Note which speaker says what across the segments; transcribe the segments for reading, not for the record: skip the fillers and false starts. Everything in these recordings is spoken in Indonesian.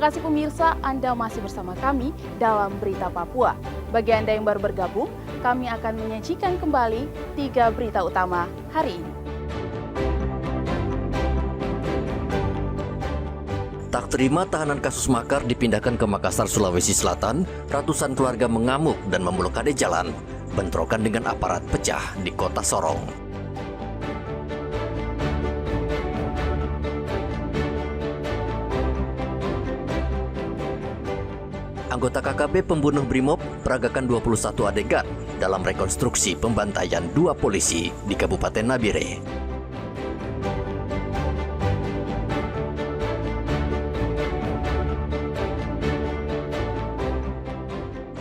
Speaker 1: kasih pemirsa, Anda masih bersama kami dalam Berita Papua. Bagi Anda yang baru bergabung, kami akan menyajikan kembali 3 berita utama hari ini.
Speaker 2: Tak terima tahanan kasus makar dipindahkan ke Makassar, Sulawesi Selatan, ratusan keluarga mengamuk dan memblokade jalan. Bentrokan dengan aparat pecah di kota Sorong. Anggota KKP pembunuh Brimob peragakan 21 adegan dalam rekonstruksi pembantaian 2 polisi di Kabupaten Nabire.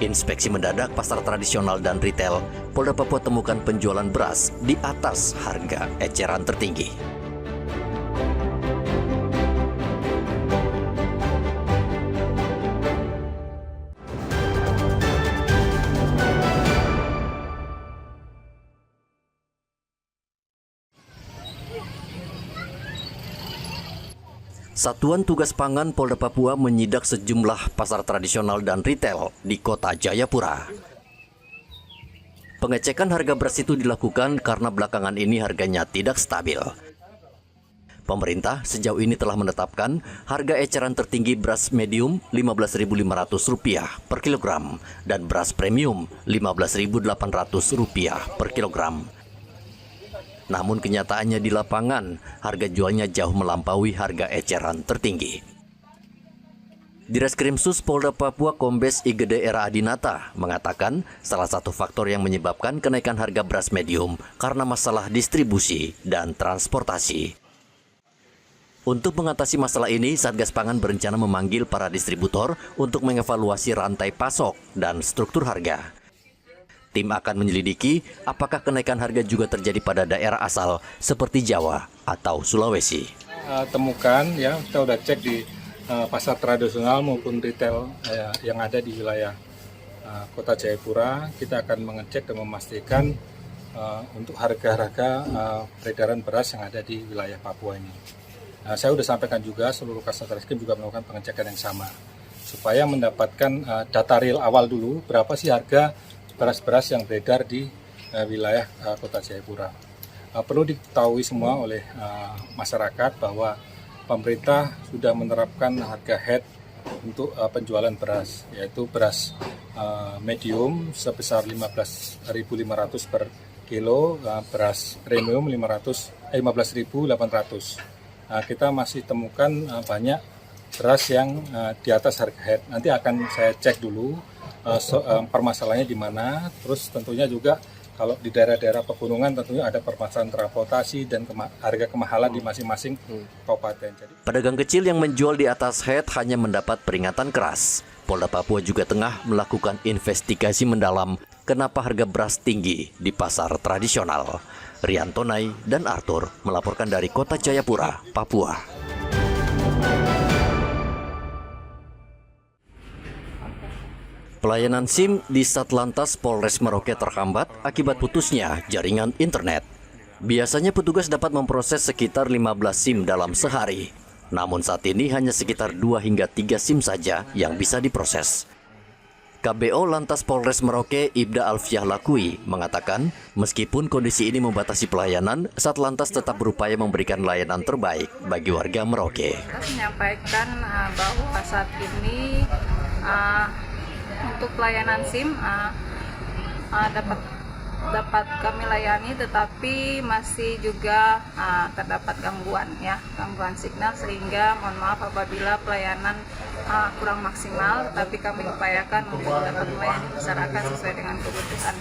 Speaker 2: Inspeksi mendadak pasar tradisional dan retail, Polda Papua temukan penjualan beras di atas harga eceran tertinggi. Satuan Tugas Pangan Polda Papua menyidak sejumlah pasar tradisional dan retail di kota Jayapura. Pengecekan harga beras itu dilakukan karena belakangan ini harganya tidak stabil. Pemerintah sejauh ini telah menetapkan harga eceran tertinggi beras medium Rp15.500 per kilogram dan beras premium Rp15.800 per kilogram. Namun kenyataannya di lapangan, harga jualnya jauh melampaui harga eceran tertinggi. Direskrimsus Polda Papua Kombes Igede Era Adinata mengatakan salah satu faktor yang menyebabkan kenaikan harga beras medium karena masalah distribusi dan transportasi. Untuk mengatasi masalah ini, Satgas Pangan berencana memanggil para distributor untuk mengevaluasi rantai pasok dan struktur harga. Tim akan menyelidiki apakah kenaikan harga juga terjadi pada daerah asal seperti Jawa atau Sulawesi.
Speaker 3: Temukan ya, kita udah cek di pasar tradisional maupun retail yang ada di wilayah Kota Jayapura. Kita akan mengecek dan memastikan untuk harga-harga peredaran beras yang ada di wilayah Papua ini. Saya sudah sampaikan juga seluruh Kasat Reskrim juga melakukan pengecekan yang sama supaya mendapatkan data real awal dulu berapa sih harga beras-beras yang beredar di wilayah Kota Jayapura. Perlu diketahui semua oleh masyarakat bahwa pemerintah sudah menerapkan harga head untuk penjualan beras, yaitu beras medium sebesar Rp15.500 per kilo, beras premium Rp15.800. Kita masih temukan banyak beras yang di atas harga head. Nanti akan saya cek dulu permasalahannya di mana. Terus tentunya juga kalau di daerah-daerah pegunungan tentunya ada permasalahan transportasi dan harga kemahalan di masing-masing kabupaten.
Speaker 2: Pedagang kecil yang menjual di atas head hanya mendapat peringatan keras. Polda Papua juga tengah melakukan investigasi mendalam kenapa harga beras tinggi di pasar tradisional. Rian Tonai dan Arthur melaporkan dari Kota Jayapura, Papua. Pelayanan SIM di Satlantas Polres Merauke terhambat akibat putusnya jaringan internet. Biasanya petugas dapat memproses sekitar 15 SIM dalam sehari. Namun saat ini hanya sekitar 2 hingga 3 SIM saja yang bisa diproses. KBO Lantas Polres Merauke Ibda Alfiah Lakui mengatakan meskipun kondisi ini membatasi pelayanan, Satlantas tetap berupaya memberikan layanan terbaik bagi warga Merauke.
Speaker 4: Kita menyampaikan bahwa saat ini untuk pelayanan SIM dapat kami layani, tetapi masih juga terdapat gangguan signal, sehingga mohon maaf apabila pelayanan kurang maksimal, tetapi kami upayakan untuk dapat melayani masyarakat sesuai dengan kebutuhan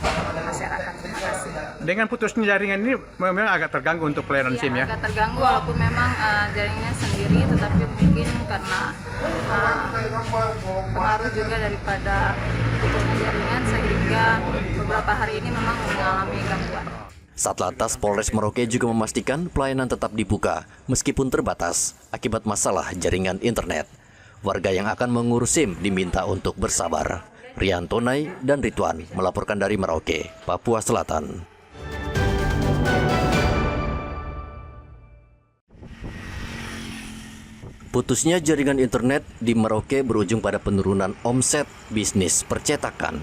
Speaker 4: masyarakat. Terima kasih.
Speaker 5: Dengan putusnya jaringan ini memang agak terganggu untuk pelayanan SIM ya?
Speaker 4: Agak terganggu walaupun memang jaringannya sendiri, tetapi mungkin karena pengaruh juga daripada putusnya jaringan sehingga beberapa hari ini memang mengalami gangguan.
Speaker 2: Satlantas Polres Merauke juga memastikan pelayanan tetap dibuka meskipun terbatas akibat masalah jaringan internet. Warga yang akan mengurus SIM diminta untuk bersabar. Rian Tonai dan Ridwan melaporkan dari Merauke, Papua Selatan. Putusnya jaringan internet di Merauke berujung pada penurunan omset bisnis percetakan.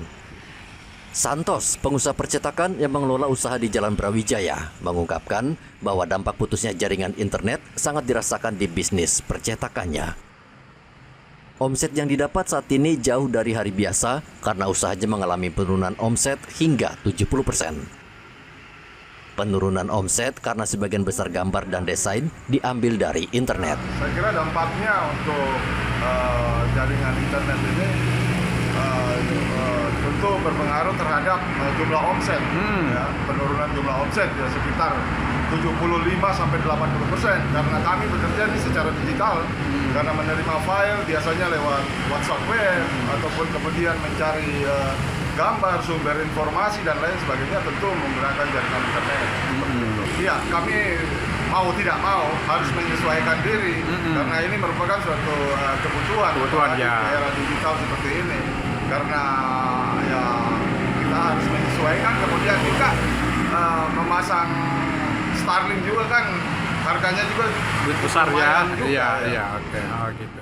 Speaker 2: Santos, pengusaha percetakan yang mengelola usaha di Jalan Brawijaya, mengungkapkan bahwa dampak putusnya jaringan internet sangat dirasakan di bisnis percetakannya. Omset yang didapat saat ini jauh dari hari biasa karena usahanya mengalami penurunan omset hingga 70%. Penurunan omset karena sebagian besar gambar dan desain diambil dari internet.
Speaker 6: Saya kira dampaknya untuk jaringan internet ini tentu berpengaruh terhadap jumlah omset, ya, penurunan jumlah omset ya sekitar 75-80% karena kami bekerja ini secara digital, karena menerima file biasanya lewat WhatsApp web ataupun kemudian mencari gambar, sumber informasi dan lain sebagainya tentu menggunakan jaringan internet. Ya, kami mau tidak mau harus menyesuaikan diri karena ini merupakan suatu kebutuhan
Speaker 5: ya.
Speaker 6: di era digital seperti ini. Karena ya kita harus menyesuaikan, kemudian juga memasang Starlink juga kan harganya juga
Speaker 5: Besar ya.
Speaker 6: juga,
Speaker 5: Iya, oke. Oh, gitu.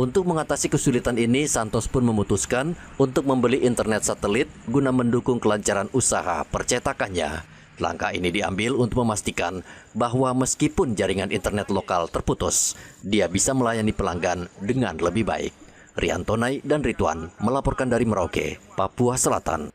Speaker 2: Untuk mengatasi kesulitan ini, Santos pun memutuskan untuk membeli internet satelit guna mendukung kelancaran usaha percetakannya. Langkah ini diambil untuk memastikan bahwa meskipun jaringan internet lokal terputus, dia bisa melayani pelanggan dengan lebih baik. Rian Tonai dan Ridwan melaporkan dari Merauke, Papua Selatan.